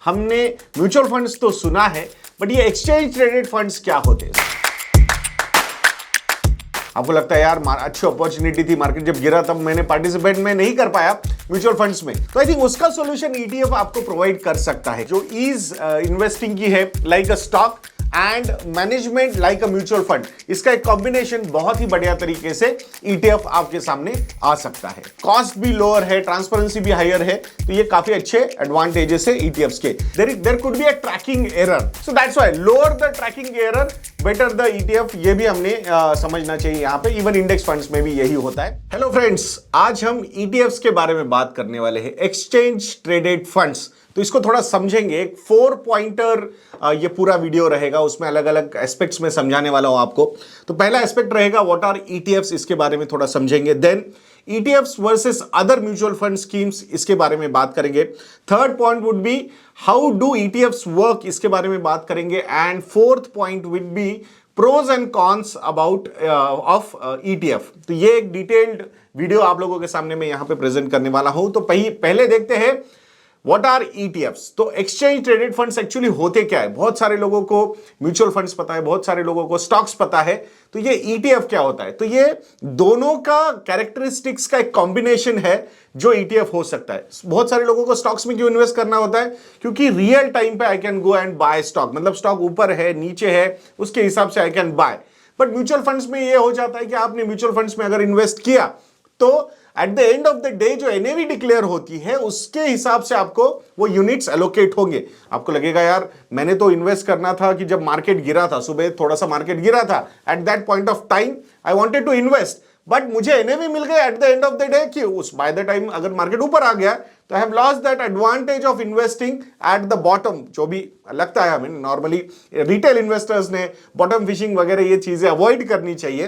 हमने mutual funds तो सुना है, बट ये एक्सचेंज ट्रेडेड फंड्स क्या होते हैं? आपको लगता है यार अच्छी अपॉर्चुनिटी थी, मार्केट जब गिरा तब मैंने पार्टिसिपेट में नहीं कर पाया म्यूचुअल फंड्स में, तो आई थिंक उसका सॉल्यूशन ईटीएफ आपको प्रोवाइड कर सकता है, जो ईज इन्वेस्टिंग की है, like a stock and management like a mutual fund. इसका एक कॉम्बिनेशन बहुत ही बढ़िया तरीके से ईटीएफ आपके सामने आ सकता है। कॉस्ट भी लोअर है, ट्रांसपेरेंसी भी हायर है, तो ये काफी अच्छे एडवांटेजेस है ईटीएफ्स के। There could be a tracking error, so that's why lower the tracking error better the ETF. ये भी हमने समझना चाहिए यहाँ पे, इवन इंडेक्स फंड्स में भी यही होता है। हेलो फ्रेंड्स, आज हम ईटीएफ्स के बारे में बात करने वाले हैं, एक्सचेंज ट्रेडेड फंड्स। तो इसको थोड़ा समझेंगे, एक 4 पॉइंटर ये पूरा वीडियो रहेगा, उसमें अलग अलग एस्पेक्ट्स में समझाने वाला हूं आपको। तो पहला एस्पेक्ट रहेगा व्हाट आर ईटीएफ्स, इसके बारे में थोड़ा समझेंगे। Then ETFs versus other mutual fund schemes, इसके बारे में बात करेंगे। Third point would be how do ETFs work, इसके बारे में बात करेंगे। And fourth point would be pros and cons about of ETF. तो ये एक डिटेल्ड वीडियो आप लोगों के सामने मैं यहां पे प्रेजेंट करने वाला हूं। तो पहले देखते हैं व्हाट आर ईटीएफ्स। तो एक्सचेंज ट्रेडेड फंड्स एक्चुअली होते क्या है? बहुत सारे लोगों को म्यूचुअल फंड्स पता है, बहुत सारे लोगों को स्टॉक्स पता है, तो ये ईटीएफ क्या होता है? तो ये दोनों का कैरेक्टरिस्टिक्स का एक कॉम्बिनेशन है जो ईटीएफ हो सकता है। बहुत सारे लोगों को स्टॉक्स में क्यों इन्वेस्ट करना होता है? क्योंकि रियल टाइम पे I can go and buy stock, मतलब स्टॉक ऊपर है नीचे है उसके हिसाब से I can buy. But mutual funds में ये हो जाता है कि आपने म्यूचुअल फंड्स में अगर इन्वेस्ट किया तो eight the end of the day जो एनएवी डिक्लेयर होती है उसके हिसाब से आपको वो यूनिट्स एलोकेट होंगे। आपको लगेगा यार मैंने तो इन्वेस्ट करना था कि जब मार्केट गिरा था, सुबह थोड़ा सा मार्केट गिरा था, at that point of time I wanted to invest, but मुझे एनएवी मिल गया at the end of the day कि उस बाय द टाइम अगर मार्केट ऊपर आ गया तो I have lost that advantage of investing at the bottom. जो भी लगता है हमें, नॉर्मली रिटेल इन्वेस्टर्स ने बॉटम फिशिंग वगैरह ये चीजें अवॉइड करनी चाहिए।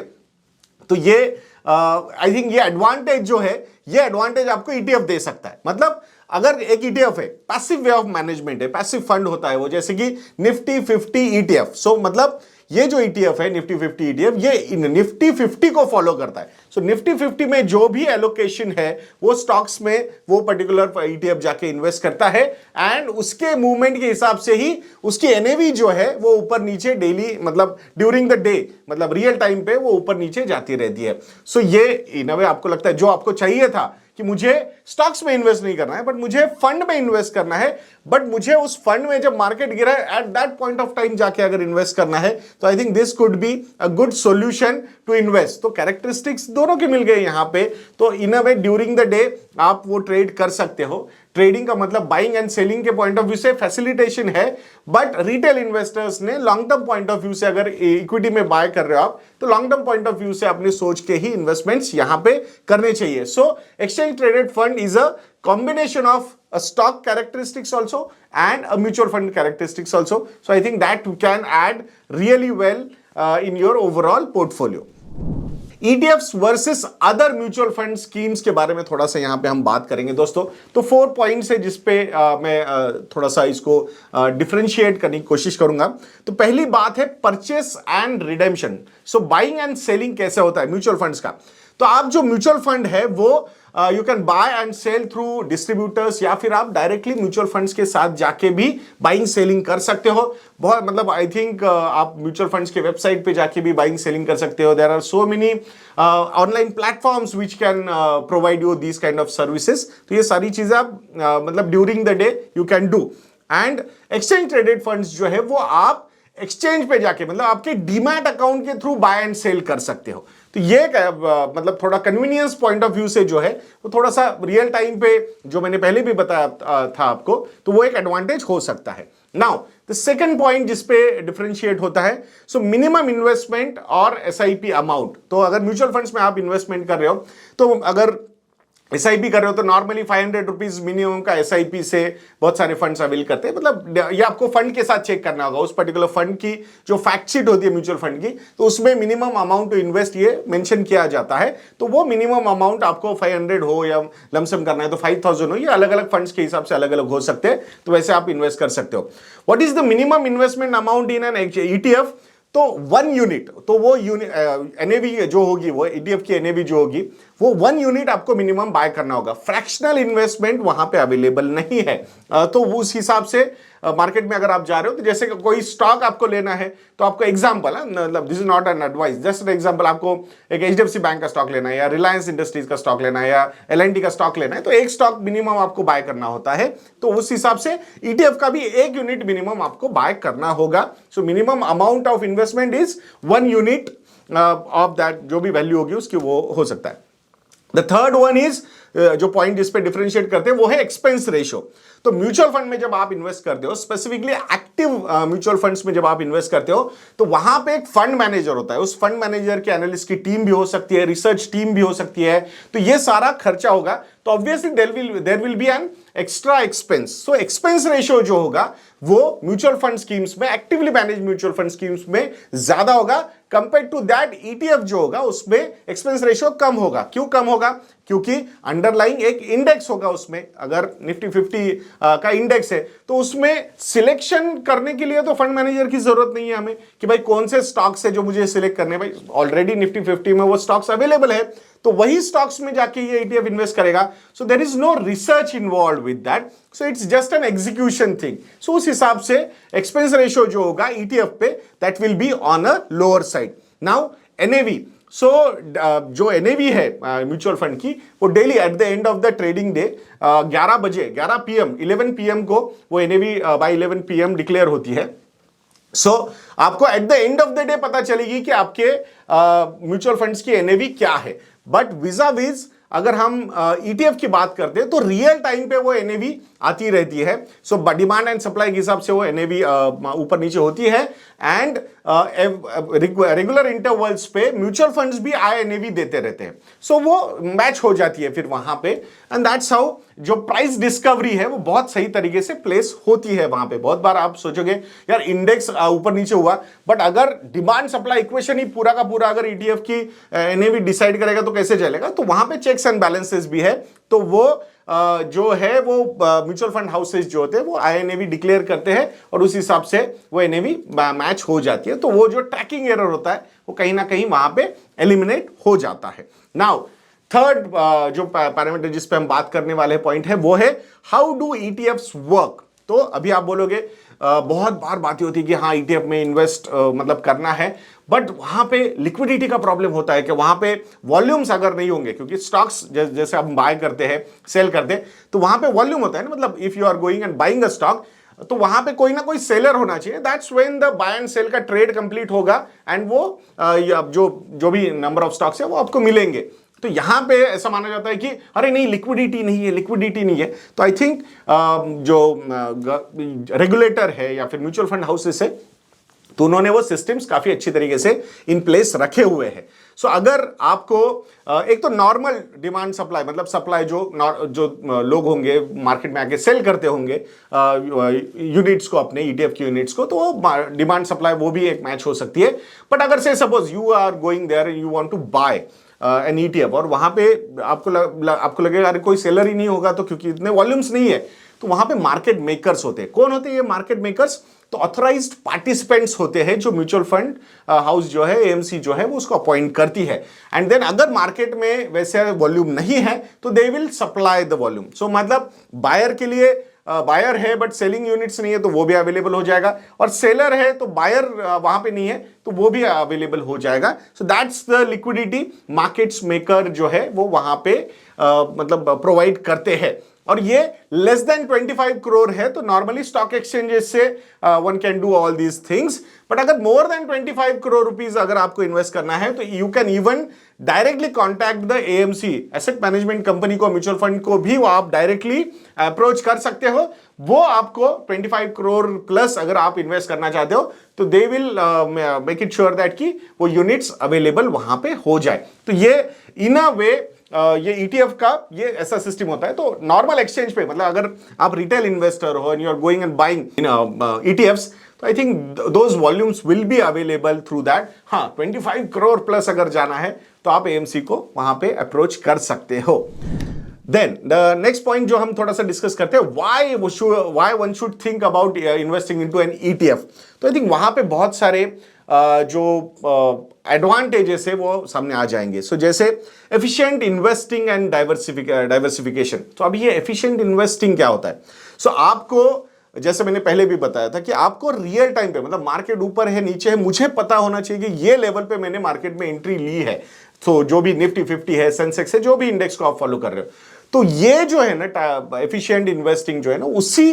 तो ये आई थिंक ये एडवांटेज जो है, ये एडवांटेज आपको ईटीएफ दे सकता है। मतलब अगर एक ईटीएफ है, पैसिव वे ऑफ मैनेजमेंट है, पैसिव फंड होता है वो, जैसे कि निफ्टी 50 ईटीएफ। सो मतलब ये जो ईटीएफ है निफ्टी 50 ईटीएफ, ये निफ्टी 50 को फॉलो करता है। सो निफ्टी 50 में जो भी एलोकेशन है वो स्टॉक्स में वो पर्टिकुलर ईटीएफ जाके इन्वेस्ट करता है, एंड उसके मूवमेंट के हिसाब से ही उसकी एनएवी जो है वो ऊपर नीचे डेली, मतलब ड्यूरिंग द डे, मतलब रियल टाइम पे वो ऊपर नीचे जाती रहती है। सो ये इन अ वे आपको लगता है जो आपको चाहिए था कि मुझे स्टॉक्स में इन्वेस्ट नहीं करना है बट मुझे फंड में इन्वेस्ट करना है, बट मुझे उस फंड में जब मार्केट गिरा है at that point of time जाके अगर इन्वेस्ट करना है, तो I think this could be a good solution to invest. तो कैरेक्टरिस्टिक्स दोनों के मिल गए यहां पे, तो in a way during the day आप वो ट्रेड कर सकते हो। ट्रेडिंग का मतलब बाइंग एंड सेलिंग के पॉइंट ऑफ व्यू से फैसिलिटेशन है, बट रिटेल इन्वेस्टर्स ने long term point of view से अगर इक्विटी में बाय कर रहे हो आप, तो long term point of view से अपने सोच के ही इन्वेस्टमेंट्स यहां पे करने चाहिए। So exchange traded fund is a combination of a stock characteristics also and a mutual fund characteristics also. So I think that can add really well in your overall portfolio. ETFs versus other mutual fund schemes के बारे में थोड़ा सा यहां पे हम बात करेंगे दोस्तों। तो 4 पॉइंट्स है जिसपे मैं थोड़ा सा इसको डिफरेंशिएट करने की कोशिश करूंगा। तो पहली बात है purchase and redemption. So buying and selling कैसे होता है म्यूचुअल फंड्स का? तो आप जो म्यूचुअल फंड है वो you can buy and sell through distributors, या फिर आप डायरेक्टली म्यूचुअल फंड्स के साथ जाके भी बाइंग सेलिंग कर सकते हो। बहुत मतलब आई थिंक आप म्यूचुअल फंड्स के वेबसाइट पे जाके भी बाइंग सेलिंग कर सकते हो। There are so many online platforms which can provide you this kind of services. तो ये सारी चीजें आप मतलब during the day you can do. And exchange traded funds जो है वो आप एक्सचेंज पे जाके, मतलब आपके डीमैट अकाउंट के थ्रू बाय एंड सेल कर सकते हो। तो ये मतलब थोड़ा कन्वीनियंस पॉइंट ऑफ व्यू से जो है वो थोड़ा सा रियल टाइम पे, जो मैंने पहले भी बताया था आपको, तो वो एक एडवांटेज हो सकता है। नाउ द सेकंड पॉइंट जिसपे डिफरेंशिएट होता है, सो मिनिमम इन्वेस्टमेंट और एसआईपी अमाउंट। तो अगर म्यूचुअल फंड्स में आप इन्वेस्टमेंट कर रहे हो, तो अगर एसआईपी कर रहे हो तो नॉर्मली 500 रुपीज मिनिमम का एसआईपी से बहुत सारे फंड्स अवेल करते हैं। मतलब ये आपको फंड के साथ चेक करना होगा, उस पर्टिकुलर फंड की जो फैक्ट शीट होती है म्यूचुअल फंड की, तो उसमें मिनिमम अमाउंट टू इन्वेस्ट ये मेंशन किया जाता है। तो वो मिनिमम अमाउंट आपको 500 हो या लमसम करना है तो 5000 हो, ये अलग अलग फंड्स के हिसाब से अलग अलग हो सकते हैं। तो वैसे आप इन्वेस्ट कर सकते हो। What is the minimum investment amount in an ETF? तो 1 यूनिट, तो वो यूनिट एनएवी जो होगी, वो ईटीएफ की एनएवी जो होगी वो 1 यूनिट आपको मिनिमम बाय करना होगा। फ्रैक्शनल इन्वेस्टमेंट वहां पे अवेलेबल नहीं है। तो उस हिसाब से मार्केट में अगर आप जा रहे हो, तो जैसे कोई स्टॉक आपको लेना है, तो आपको एग्जांपल है, मतलब this is not an advice, just an example, आपको एक एचडीएफसी बैंक का स्टॉक लेना है या रिलायंस इंडस्ट्रीज का स्टॉक लेना है या एलएनटी का स्टॉक लेना है, तो एक स्टॉक मिनिमम आपको बाय करना होता है। तो उस हिसाब से ईटीएफ का भी 1 यूनिट मिनिमम आपको बाय करना होगा। So minimum amount of investment is 1 unit of that, जो भी वैल्यू होगी उसकी वो हो सकता है। द थर्ड वन इज, जो पॉइंट जिस पे डिफरेंशिएट करते हैं वो है एक्सपेंस रेशियो। तो म्यूचुअल फंड में जब आप इन्वेस्ट करते हो, स्पेसिफिकली एक्टिव म्यूचुअल फंड्स में जब आप इन्वेस्ट करते हो, तो वहां पे एक फंड मैनेजर होता है। उस फंड मैनेजर के एनालिस्ट की टीम भी हो सकती है, रिसर्च टीम भी हो सकती है, तो ये सारा खर्चा होगा। तो obviously there will be an extra expense. So expense ratio जो होगा वो म्यूचुअल फंड स्कीम्स में, actively manage mutual fund schemes में ज्यादा होगा कंपेयर टू दैट ईटीएफ जो होगा उसमें एक्सपेंस रेशियो कम होगा। क्यों कम होगा? क्योंकि अंडरलाइंग एक इंडेक्स होगा उसमें। अगर निफ्टी 50 का इंडेक्स है, तो उसमें सिलेक्शन करने के लिए तो फंड मैनेजर की जरूरत नहीं है हमें कि भाई कौन से स्टॉक्स है जो मुझे सिलेक्ट करने, भाई ऑलरेडी निफ्टी 50 में वो स्टॉक्स अवेलेबल है, तो वही स्टॉक्स में जाके ये ईटीएफ इन्वेस्ट करेगा। So there is no research involve with that, so it's just an execution thing. So उस हिसाब से एक्सपेंस रेशियो जो होगा ईटीएफ पे, that will be on a lower side. Now NAV, so जो एनएवी है mutual fund की, वो daily at the end of the trading day 11 बजे, 11 पीएम 11 पीएम को वो एनएवी बाय 11 पीएम डिक्लेयर होती है। सो आपको eight the end of the day पता चलेगी कि आपके म्यूचुअल फंड्स की एनएवी क्या है। बट विजा विज अगर हम ईटीएफ की बात करते हैं, तो रियल टाइम पे वो एनएवी आती रहती है। सो डिमांड एंड सप्लाई के हिसाब से वो एनएवी ऊपर नीचे होती है, एंड रेगुलर इंटरवल्स पे म्यूचुअल फंड्स भी एनएवी देते रहते हैं। सो वो मैच हो जाती है फिर वहां पे, एंड दैट्स हाउ जो प्राइस डिस्कवरी है वो बहुत सही तरीके से प्लेस होती है वहां पे। बहुत बार आप सोचोगे यार इंडेक्स ऊपर नीचे हुआ, बट अगर डिमांड सप्लाई इक्वेशन ही पूरा का पूरा अगर ईटीएफ की एनएवी डिसाइड करेगा तो कैसे चलेगा? तो वहां पे चेक्स एंड बैलेंसेस भी है। तो वो जो है वो म्यूचुअल फंड हाउसेज जो होते हैं वो आईएनएवी डिक्लेयर करते हैं, और उस हिसाब से वो एनएवी मैच हो जाती है। तो वो जो ट्रैकिंग एरर होता है वो कहीं ना कहीं वहां पे एलिमिनेट हो जाता है। नाउ थर्ड जो पैरामीटर जिस पे हम बात करने वाले पॉइंट है वो है हाउ डू ईटीएफ्स वर्क। तो अभी आप बोलोगे बहुत बार बातें होती है कि हाँ ईटीएफ में इन्वेस्ट मतलब करना है, बट वहां पे लिक्विडिटी का प्रॉब्लम होता है कि वहां पे वॉल्यूम्स अगर नहीं होंगे, क्योंकि स्टॉक्स जैसे हम बाय करते हैं सेल करते हैं, तो वहां पे वॉल्यूम होता है ना, मतलब if you are going and buying a stock, तो वहां पे कोई ना कोई सेलर होना चाहिए। That's when the buy and sell का ट्रेड कंप्लीट होगा, एंड वो जो भी नंबर ऑफ स्टॉक्स है वो आपको मिलेंगे। तो यहां पे ऐसा माना जाता है कि अरे नहीं लिक्विडिटी नहीं है, लिक्विडिटी नहीं है। तो आई थिंक जो रेगुलेटर है या फिर म्यूचुअल फंड हाउसेस है, तो उन्होंने वो सिस्टम्स काफी अच्छी तरीके से इन प्लेस रखे हुए हैं। सो अगर आपको एक तो नॉर्मल डिमांड सप्लाई, मतलब सप्लाई जो लोग होंगे मार्केट में आके सेल करते होंगे यूनिट्स को, अपने ईटीएफ की यूनिट्स को, तो डिमांड सप्लाई वो भी एक मैच हो सकती है। बट अगर से suppose you are going there, you want to buy an ETF, और वहां पे आपको लगेगा अरे कोई सेलर ही नहीं होगा, तो क्योंकि इतने वॉल्यूम्स नहीं है, तो वहां पे मार्केट मेकर्स होते हैं। कौन होते हैं ये मार्केट मेकर्स? तो ऑथराइज्ड पार्टिसिपेंट्स होते हैं जो म्यूचुअल फंड हाउस जो है, एएमसी जो है, वो उसको अपॉइंट करती है। एंड देन अगर मार्केट में वैसे वॉल्यूम नहीं है तो they will supply the volume. So मतलब बायर के लिए बायर है बट सेलिंग यूनिट्स नहीं है तो वो भी अवेलेबल हो जाएगा, और सेलर है तो बायर वहां पे नहीं है तो वो भी अवेलेबल हो जाएगा। So that's the liquidity markets maker जो है वो वहां पे मतलब प्रोवाइड करते हैं। और ये लेस देन 25 करोड़ है, तो नॉर्मली स्टॉक एक्सचेंजेस से one can do all these things. But अगर मोर देन 25 करोड़ रुपीज अगर आपको इन्वेस्ट करना है, तो you can even directly contact the AMC, asset management company को, म्यूचुअल फंड को भी वो आप डायरेक्टली अप्रोच कर सकते हो। वो आपको 25 करोड़ प्लस अगर आप इन्वेस्ट करना चाहते हो, तो they will make it sure that कि वो यूनिट्स अवेलेबल वहां पे हो जाए। तो ये इन अ वे ये ईटीएफ का ये ऐसा सिस्टम होता है। तो नॉर्मल एक्सचेंज पे, मतलब अगर आप रिटेल इन्वेस्टर हो and you are going and buying in ETFs, तो I think those volumes will be available through that. हाँ, 25 करोड़ प्लस अगर जाना है तो आप एएमसी को वहां पे अप्रोच कर सकते हो। देन द नेक्स्ट पॉइंट जो हम थोड़ा सा डिस्कस करते हैं, why one should think about investing into an ETF. तो आई थिंक वहां पे बहुत सारे जो एडवांटेजेस है वो सामने आ जाएंगे। सो जैसे एफिशिएंट इन्वेस्टिंग एंड डाइवर्सिफिकेशन। तो अब ये एफिशिएंट इन्वेस्टिंग क्या होता है? सो आपको, जैसे मैंने पहले भी बताया था कि आपको रियल टाइम पे, मतलब मार्केट ऊपर है नीचे है, मुझे पता होना चाहिए कि ये लेवल पे मैंने मार्केट में एंट्री ली है। तो जो भी निफ्टी 50 है, सेंसेक्स है, जो भी इंडेक्स को आप फॉलो कर रहे हो, तो ये जो है ना एफिशिएंट इन्वेस्टिंग जो है ना, उसी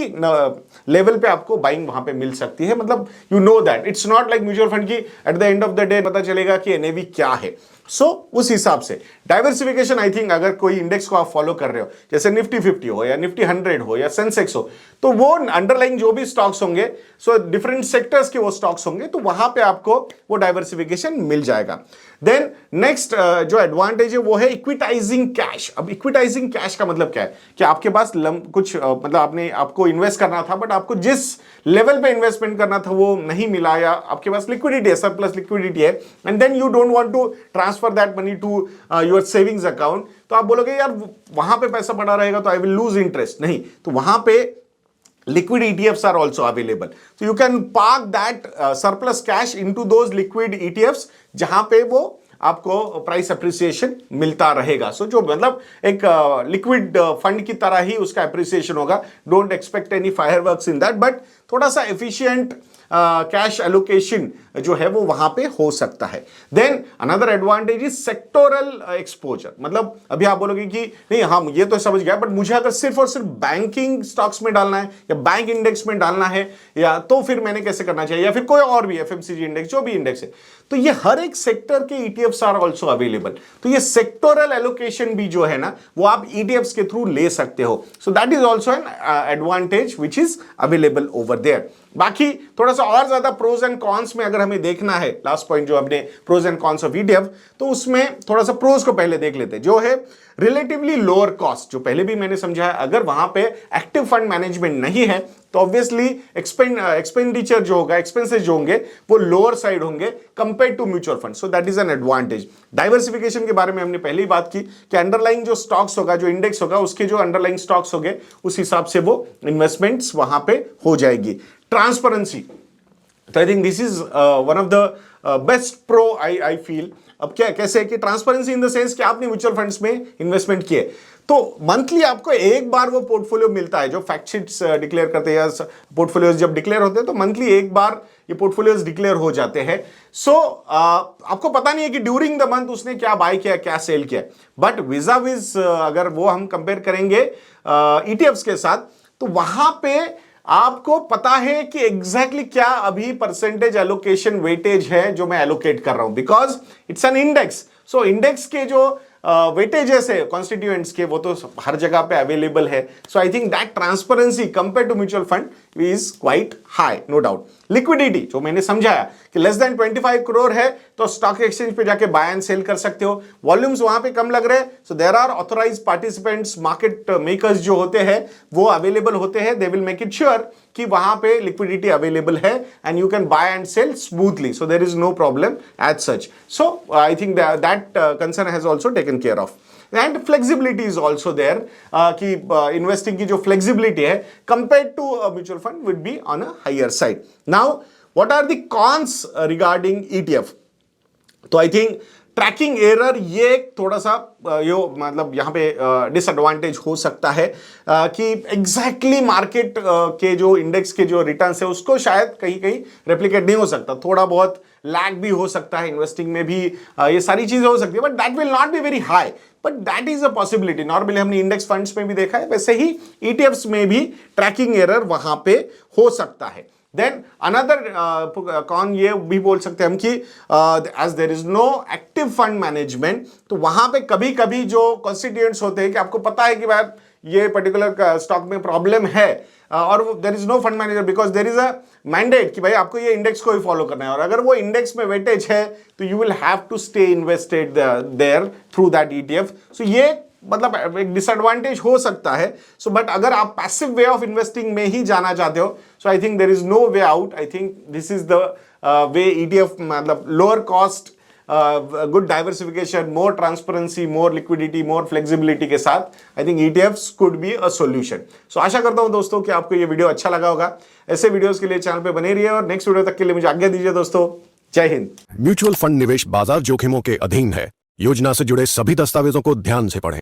लेवल पे आपको बाइंग वहां पे मिल सकती है। मतलब you know that it's not like mutual fund की at the end of the day पता चलेगा कि एनएवी क्या है। सो उस हिसाब से डाइवर्सिफिकेशन, आई थिंक अगर कोई इंडेक्स को आप फॉलो कर रहे हो, जैसे निफ्टी 50 हो या निफ्टी 100 हो या सेंसेक्स हो, तो वो अंडरलाइंग जो भी स्टॉक्स होंगे, सो डिफरेंट सेक्टर्स के वो स्टॉक्स होंगे, तो वहां पे आपको वो डाइवर्सिफिकेशन मिल जाएगा। देन नेक्स्ट जो एडवांटेज है वो है इक्विटाइजिंग कैश। अब इक्विटाइजिंग कैश का मतलब क्या है कि आपके पास कुछ मतलब आपको इन्वेस्ट करना था, बट आपको जिस लेवल पे इन्वेस्टमेंट करना था वो नहीं मिला, या आपके पास लिक्विडिटी है, सरप्लस लिक्विडिटी है, and then you don't want to transfer that money to your savings account. तो आप बोलोगे यार वहां पे पैसा पड़ा रहेगा तो आई विल लूज इंटरेस्ट। नहीं, तो वहां पे liquid ETFs are also available, so you can park that surplus cash into those liquid ETFs जहां पे वो आपको प्राइस अप्रिसिएशन मिलता रहेगा। सो जो मतलब एक लिक्विड फंड की तरह ही उसका अप्रिसिएशन होगा। Don't expect any fireworks in that, but थोड़ा सा एफिशिएंट कैश एलोकेशन जो है वो वहां पे हो सकता है। Then another advantage is sectoral exposure. मतलब अभी आप बोलोगे कि नहीं, हाँ ये तो समझ गया, बट मुझे अगर सिर्फ और सिर्फ बैंकिंग स्टॉक्स में डालना है या बैंक इंडेक्स में डालना है, या तो फिर मैंने कैसे करना चाहिए, या फिर कोई और भी एफएमसीजी इंडेक्स, जो भी इंडेक्स है, तो ये हर एक सेक्टर के ईटीएफ्स आर आल्सो अवेलेबल। तो ये सेक्टोरल एलोकेशन भी जो है ना वो आप ईटीएफ्स के थ्रू ले सकते हो। So that is also an advantage which is available over there. बाकी थोड़ा सा और ज्यादा प्रोज एंड कॉन्स में अगर हमें देखना है, लास्ट पॉइंट जो अपने pros and cons of ETF, तो उसमें थोड़ा सा प्रोज को पहले देख लेते हैं, जो है रिलेटिवली लोअर कॉस्ट। जो पहले भी मैंने समझा है, अगर वहां पे एक्टिव फंड मैनेजमेंट नहीं है तो ऑब्वियसली एक्सपेंडिचर जो होगा, एक्सपेंसेस जो होंगे वो लोअर साइड होंगे compare to mutual fund. So that is an advantage. Diversification के बारे में हमने पहले ही बात की कि अंडरलाइंग जो स्टॉक्स होगा, जो इंडेक्स होगा, उसके जो अंडरलाइंग स्टॉक्स होंगे उस हिसाब से वो इन्वेस्टमेंट्स वहां पे हो जाएगी। ट्रांसपेरेंसी, तो I think this is one of the best pro I feel. अब क्या कैसे कि ट्रांसपेरेंसी इन द सेंस कि आपने म्यूचुअल फंड्स में इन्वेस्टमेंट किए तो मंथली आपको एक बार वो पोर्टफोलियो मिलता है। जो फैक्ट शीट्स डिक्लेयर करते हैं या पोर्टफोलियोज जब डिक्लेयर होते हैं तो मंथली एक बार ये पोर्टफोलियोज डिक्लेयर हो जाते हैं। सो आपको पता नहीं है कि ड्यूरिंग द मंथ उसने क्या बाय किया, क्या सेल किया, बट विजा विज अगर वो हम कंपेयर करेंगे ईटीएफ्स के साथ, तो वहां पे आपको पता है कि एग्जैक्टली क्या अभी परसेंटेज एलोकेशन वेटेज है जो मैं एलोकेट कर रहा हूं, because it's an index. So index के जो वेटेजेस है कॉन्स्टिट्यूएंट्स के, वो तो हर जगह पे अवेलेबल है। So I think that transparency compare to mutual fund is quite high, no doubt. Liquidity जो मैंने समझाया कि लेस देन 25 करोड़ है तो स्टॉक एक्सचेंज पे जाके बाय एंड सेल कर सकते हो। वॉल्यूम्स वहां पे कम लग रहे हैं, so there are authorized participants, market makers जो होते हैं वो अवेलेबल होते हैं। They will make it sure कि वहां पे लिक्विडिटी अवेलेबल है and you can buy and sell smoothly, so there is no problem as such. So I think that concern has also taken care of. And flexibility is also there कि investing की जो flexibility है compare to mutual fund would B on a higher side. Now what are the cons regarding ETF? तो I think tracking error ये थोड़ा सा यो मतलब यहाँ पे डिसएडवांटेज हो सकता है कि एग्जैक्टली मार्केट के जो इंडेक्स के जो रिटर्न्स है उसको शायद कहीं कहीं रेप्लिकेट नहीं हो सकता। थोड़ा बहुत लैग भी हो सकता है, इन्वेस्टिंग में भी ये सारी चीजें हो सकती है, but that will not be very high, but that is a possibility. Normally हमने इंडेक्स फंड्स में भी देखा है, वैसे ही ईटीएफ्स में भी ट्रैकिंग एरर वहां पे हो सकता है। देन अनदर कॉन ये भी बोल सकते हैं हम कि as there is no active fund management, तो वहां पे कभी कभी जो कॉन्स्टिट्यूएंट्स होते हैं कि आपको पता है कि भाई ये पर्टिकुलर स्टॉक में प्रॉब्लम है और there is no fund manager because there is a mandate कि भाई आपको ये इंडेक्स को ही फॉलो करना है, और अगर वो इंडेक्स में वेटेज है तो you will have to stay invested there through that ETF. So ये मतलब एक डिसएडवांटेज हो सकता है। सो बट अगर आप पैसिव वे ऑफ इन्वेस्टिंग में ही जाना चाहते हो, so I think there is no way out. I think this is the way ETF, मतलब lower cost, good diversification, more transparency, more liquidity, more flexibility के साथ I think ETFs could be a solution. So आशा करता हूं दोस्तों कि आपको ये वीडियो अच्छा लगा होगा। ऐसे वीडियोस के लिए चैनल पे बने रहिए और नेक्स्ट वीडियो तक के लिए मुझे आज्ञा दीजिए दोस्तों। जय हिंद। म्यूचुअल फंड निवेश बाजार जोखिमों के अधीन है। योजना से जुड़े सभी दस्तावेजों को ध्यान से पढ़ें।